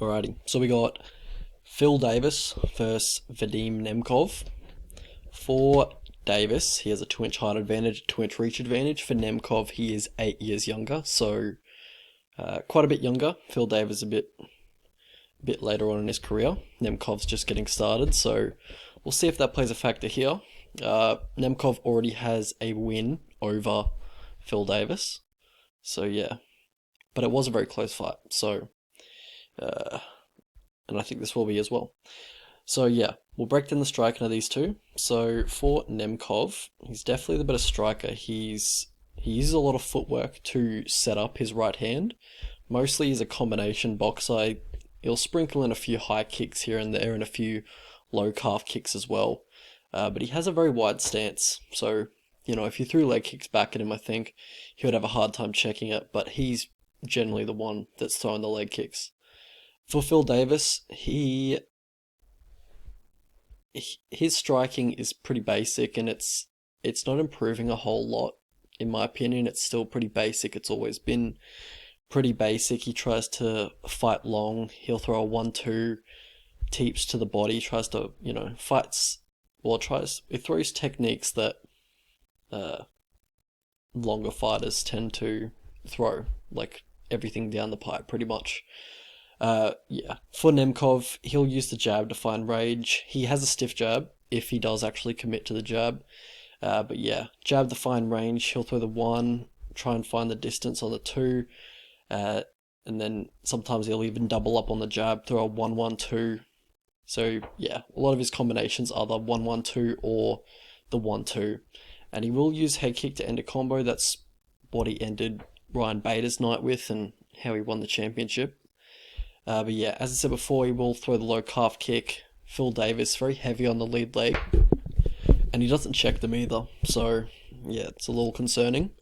Alrighty, so we got Phil Davis versus Vadim Nemkov. For Davis, he has a 2-inch height advantage, 2-inch reach advantage. For Nemkov, he is 8 years younger, so quite a bit younger. Phil Davis a bit later on in his career. Nemkov's just getting started, so we'll see if that plays a factor here. Nemkov already has a win over Phil Davis, so yeah. But it was a very close fight, so and I think this will be as well. So yeah, we'll break down the striking of these two. So for Nemkov, he's definitely the better striker. He uses a lot of footwork to set up his right hand. Mostly he's a combination boxer. He'll sprinkle in a few high kicks here and there and a few low calf kicks as well. But he has a very wide stance. So, if you threw leg kicks back at him, I think he would have a hard time checking it. But he's generally the one that's throwing the leg kicks. For Phil Davis, his striking is pretty basic, and it's not improving a whole lot. In my opinion, it's still pretty basic. It's always been pretty basic. He tries to fight long. He'll throw a 1-2, teeps to the body. Tries to, he throws techniques that longer fighters tend to throw, like everything down the pipe, pretty much. For Nemkov, he'll use the jab to find range. He has a stiff jab if he does actually commit to the jab. But yeah, jab to find range. He'll throw the 1, try and find the distance on the 2, and then sometimes he'll even double up on the jab, throw a 1-1-2. So yeah, a lot of his combinations are the 1-1-2 or the 1-2. And he will use head kick to end a combo. That's what he ended Ryan Bader's night with and how he won the championship. But yeah, as I said before, he will throw the low calf kick. Phil Davis, very heavy on the lead leg. And he doesn't check them either. So yeah, it's a little concerning.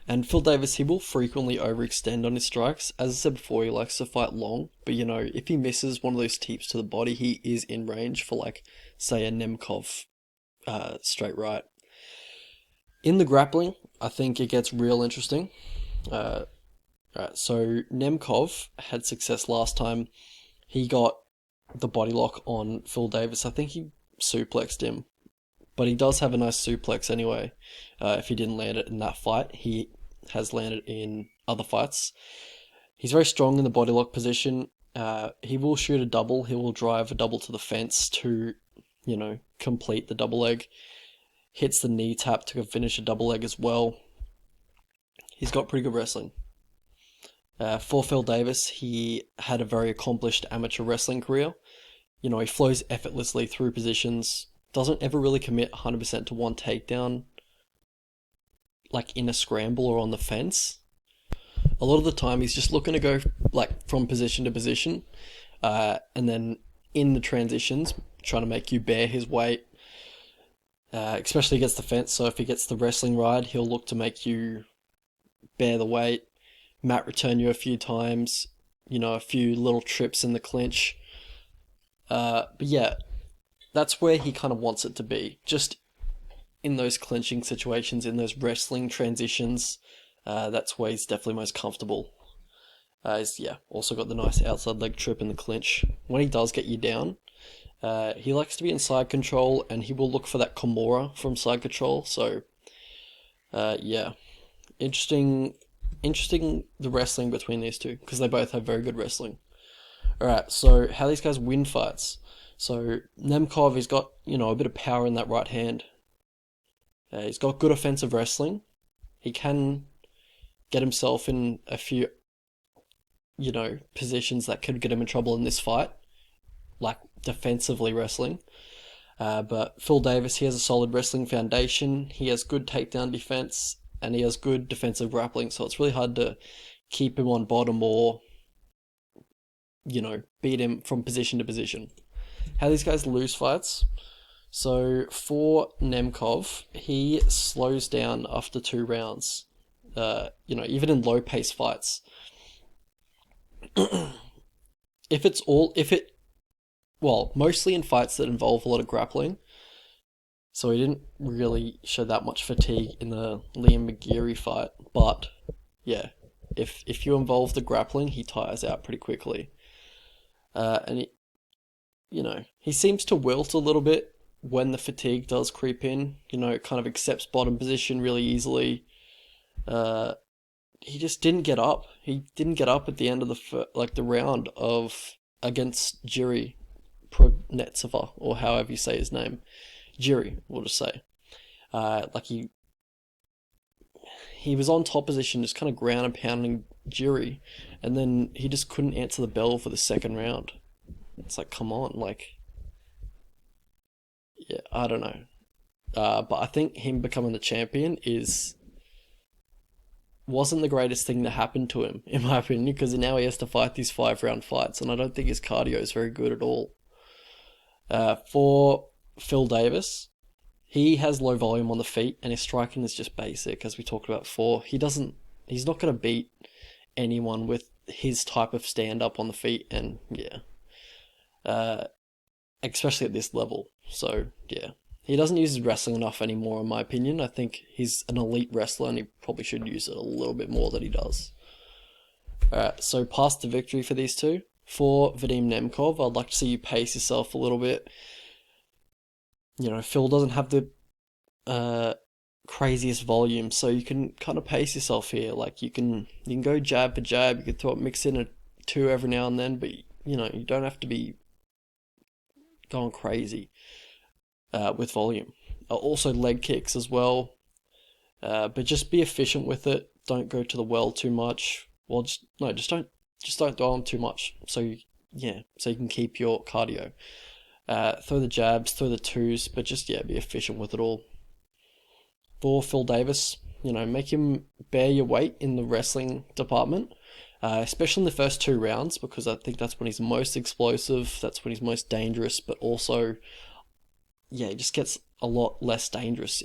And Phil Davis, he will frequently overextend on his strikes. As I said before, he likes to fight long. But if he misses one of those teeps to the body, he is in range for say a Nemkov straight right. In the grappling, I think it gets real interesting. Alright, so Nemkov had success last time. He got the body lock on Phil Davis. I think he suplexed him. But he does have a nice suplex anyway. If he didn't land it in that fight, he has landed in other fights. He's very strong in the body lock position. He will shoot a double. He will drive a double to the fence to, complete the double leg. Hits the knee tap to finish a double leg as well. He's got pretty good wrestling. For Phil Davis, he had a very accomplished amateur wrestling career. He flows effortlessly through positions, doesn't ever really commit 100% to one takedown, like in a scramble or on the fence. A lot of the time, he's just looking to go from position to position, and then in the transitions, trying to make you bear his weight, especially against the fence. So if he gets the wrestling ride, he'll look to make you bear the weight. Mat return you a few times, a few little trips in the clinch. But yeah, that's where he kind of wants it to be. Just in those clinching situations, in those wrestling transitions, that's where he's definitely most comfortable. He's also got the nice outside leg trip in the clinch. When he does get you down, he likes to be in side control, and he will look for that Kimura from side control. So, interesting the wrestling between these two, because they both have very good wrestling. Alright, so how these guys win fights. So Nemkov, he's got, a bit of power in that right hand. He's got good offensive wrestling. He can get himself in a few, positions that could get him in trouble in this fight, like defensively wrestling. But Phil Davis, he has a solid wrestling foundation. He has good takedown defense, and he has good defensive grappling, so it's really hard to keep him on bottom or, beat him from position to position. How these guys lose fights. So for Nemkov, he slows down after 2 rounds. Even in low pace fights. Mostly in fights that involve a lot of grappling. So he didn't really show that much fatigue in the Liam McGeary fight. But yeah, if you involve the grappling, he tires out pretty quickly. And he seems to wilt a little bit when the fatigue does creep in. It kind of accepts bottom position really easily. He just didn't get up. He didn't get up at the end of the round of against Jiri Prognetsova, or however you say his name. Jiri, we'll just say. He was on top position, just kind of ground and pounding Jiri, and then he just couldn't answer the bell for the second round. It's like, come on, yeah, I don't know. But I think him becoming the champion wasn't the greatest thing that happened to him, in my opinion, because now he has to fight these 5-round fights, and I don't think his cardio is very good at all. For Phil Davis, he has low volume on the feet, and his striking is just basic, as we talked about before. He's not going to beat anyone with his type of stand-up on the feet, and yeah. Especially at this level. So, yeah. He doesn't use his wrestling enough anymore, in my opinion. I think he's an elite wrestler, and he probably should use it a little bit more than he does. Alright, so past the victory for these two. For Vadim Nemkov, I'd like to see you pace yourself a little bit. Phil doesn't have the craziest volume, so you can kind of pace yourself here. Like, you can go jab for jab, you can mix in a 2 every now and then, but, you don't have to be going crazy with volume. Also leg kicks as well, but just be efficient with it. Don't go to the well too much. Well, just don't throw them too much. So you can keep your cardio. Throw the jabs, throw the 2s, but just be efficient with it all. For Phil Davis, make him bear your weight in the wrestling department. Especially in the first 2 rounds, because I think that's when he's most explosive, that's when he's most dangerous, but also, he just gets a lot less dangerous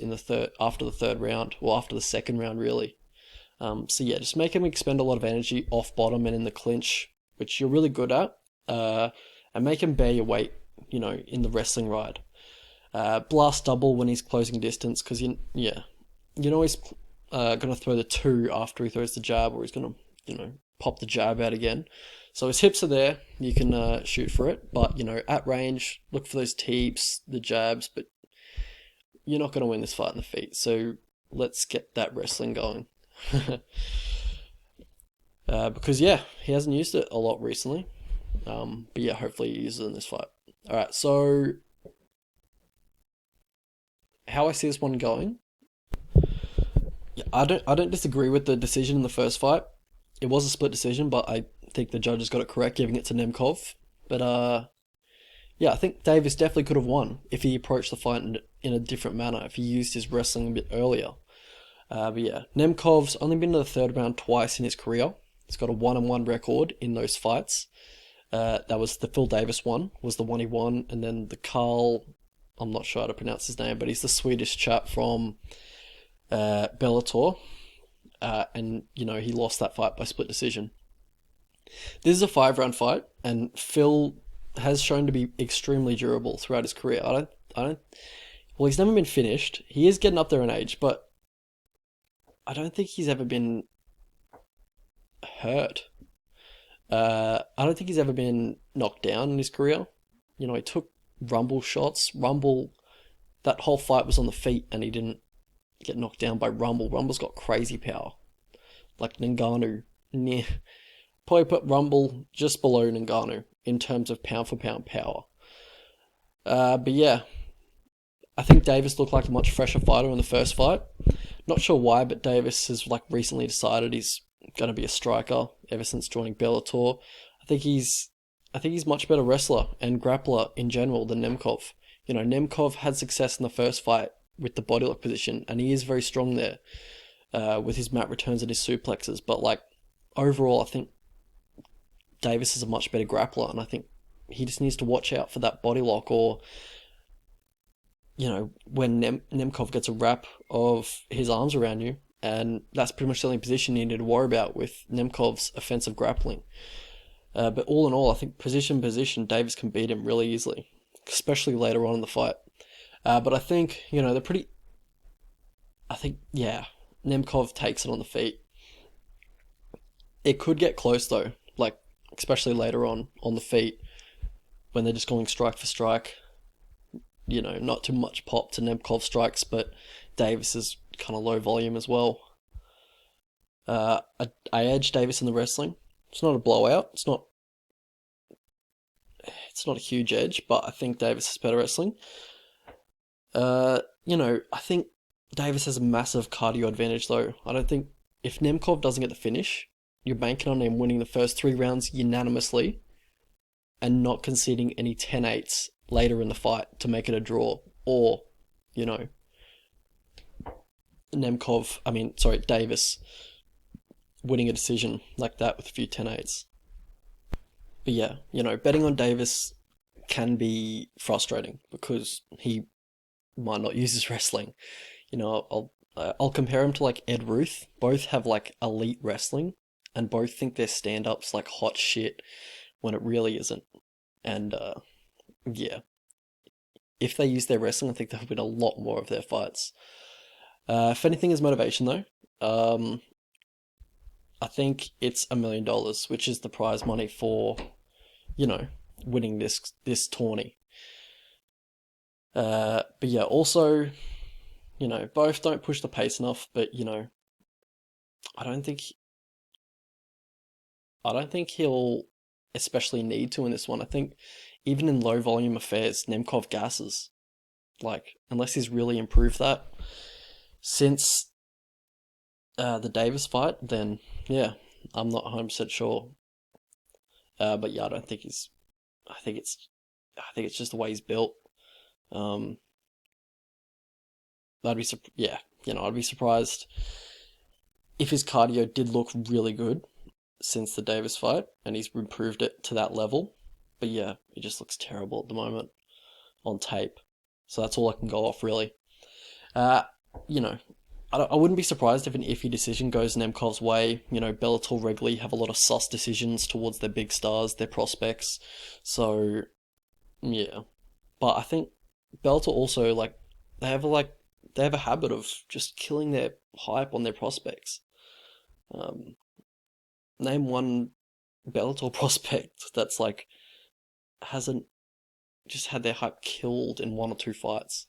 after the third round, or after the second round, really. Just make him expend a lot of energy off bottom and in the clinch, which you're really good at, and make him bear your weight, in the wrestling ride. Blast double when he's closing distance, because he's going to throw the 2 after he throws the jab, or he's going to, pop the jab out again. So his hips are there, you can shoot for it, but at range, look for those teeps, the jabs, but you're not going to win this fight in the feet, so let's get that wrestling going. Because he hasn't used it a lot recently, but hopefully he uses it in this fight. Alright, so how I see this one going, I don't disagree with the decision in the first fight. It was a split decision, but I think the judges got it correct, giving it to Nemkov. But I think Davis definitely could have won if he approached the fight in a different manner, if he used his wrestling a bit earlier. Nemkov's only been to the third round twice in his career. He's got a 1-1 record in those fights. That was the Phil Davis one, was the one he won, and then the Carl, I'm not sure how to pronounce his name, but he's the Swedish chap from Bellator. And he lost that fight by split decision. This is a 5-round fight, and Phil has shown to be extremely durable throughout his career. Well, he's never been finished. He is getting up there in age, but I don't think he's ever been hurt. I don't think he's ever been knocked down in his career. He took Rumble shots. That whole fight was on the feet, and he didn't get knocked down by Rumble. Rumble's got crazy power. Like Ngannou. Probably put Rumble just below Ngannou in terms of pound for pound power. I think Davis looked like a much fresher fighter in the first fight. Not sure why, but Davis has recently decided he's going to be a striker ever since joining Bellator. I think he's much better wrestler and grappler in general than Nemkov. Nemkov had success in the first fight with the body lock position, and he is very strong there with his mat returns and his suplexes. But overall, I think Davis is a much better grappler, and I think he just needs to watch out for that body lock, or when Nemkov gets a wrap of his arms around you, and that's pretty much the only position you need to worry about with Nemkov's offensive grappling. But all in all, I think position, Davis can beat him really easily, especially later on in the fight. But I think, Nemkov takes it on the feet. It could get close though, especially later on the feet. when they're just going strike for strike. You know, not too much pop to Nemkov strikes, but Davis is kind of low volume as well. I edge Davis in the wrestling. It's not a blowout. It's not a huge edge, but I think Davis is better wrestling. You know, I think Davis has a massive cardio advantage though. I don't think if Nemkov doesn't get the finish, you're banking on him winning the first 3 rounds unanimously and not conceding any 10-8s later in the fight to make it a draw. Or, you know, Davis winning a decision like that with a few 10-8s. But yeah, you know, betting on Davis can be frustrating because he might not use his wrestling. You know, I'll compare him to like Ed Ruth. Both have like elite wrestling, and both think their stand-up's like hot shit when it really isn't. And yeah, if they use their wrestling, I think they'll win a lot more of their fights. If anything is motivation though, I think it's $1 million, which is the prize money for, you know, winning this tourney. But yeah, also, you know, both don't push the pace enough, but you know, I don't think he'll especially need to in this one. I think even in low volume affairs, Nemkov gasses. Like, unless he's really improved that since the Davis fight, then yeah, I'm not 100% sure. But yeah, I think it's just the way he's built. I'd be surprised if his cardio did look really good since the Davis fight and he's improved it to that level. But yeah, he just looks terrible at the moment on tape. So that's all I can go off really. You know, I wouldn't be surprised if an iffy decision goes Nemkov's way. You know, Bellator regularly have a lot of sus decisions towards their big stars, their prospects. So yeah, but I think Bellator also they have a habit of just killing their hype on their prospects. Name one Bellator prospect that's hasn't just had their hype killed in 1 or 2 fights.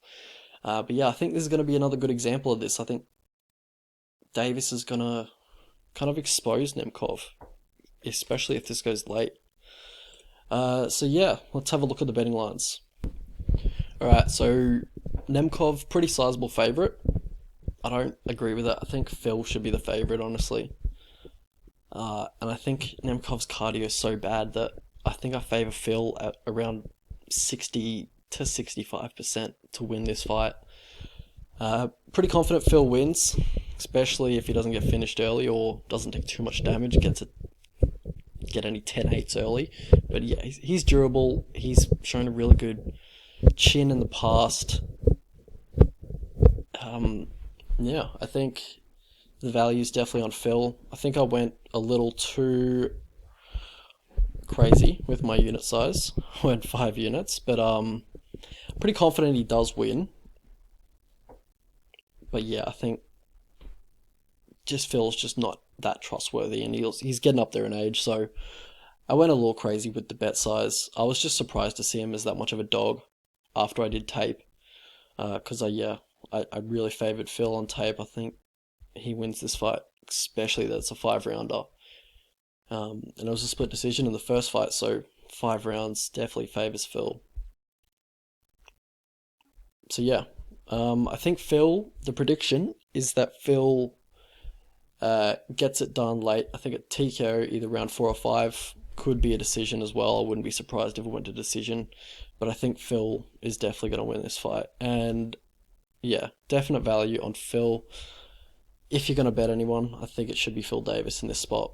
But yeah, I think this is going to be another good example of this. I think Davis is going to kind of expose Nemkov, especially if this goes late. So yeah, let's have a look at the betting lines. Alright, so Nemkov, pretty sizable favourite. I don't agree with that. I think Phil should be the favourite, honestly. And I think Nemkov's cardio is so bad that I think I favour Phil at around 60 to 65% to win this fight. Pretty confident Phil wins, especially if he doesn't get finished early or doesn't take too much damage, get any 10-8s early. But yeah, he's durable. He's shown a really good chin in the past. Yeah, I think the value is definitely on Phil. I think I went a little too crazy with my unit size. I went 5 units, but pretty confident he does win. But yeah, I think just Phil's just not that trustworthy, and he's getting up there in age, so I went a little crazy with the bet size. I was just surprised to see him as that much of a dog after I did tape, because I really favoured Phil on tape. I think he wins this fight, especially that it's a 5-rounder. And it was a split decision in the first fight, so 5 rounds definitely favours Phil. So yeah, I think the prediction is that Phil gets it done late. I think at TKO, either round 4 or 5, could be a decision as well. I wouldn't be surprised if it went to decision, but I think Phil is definitely going to win this fight. And yeah, definite value on Phil. If you're going to bet anyone, I think it should be Phil Davis in this spot.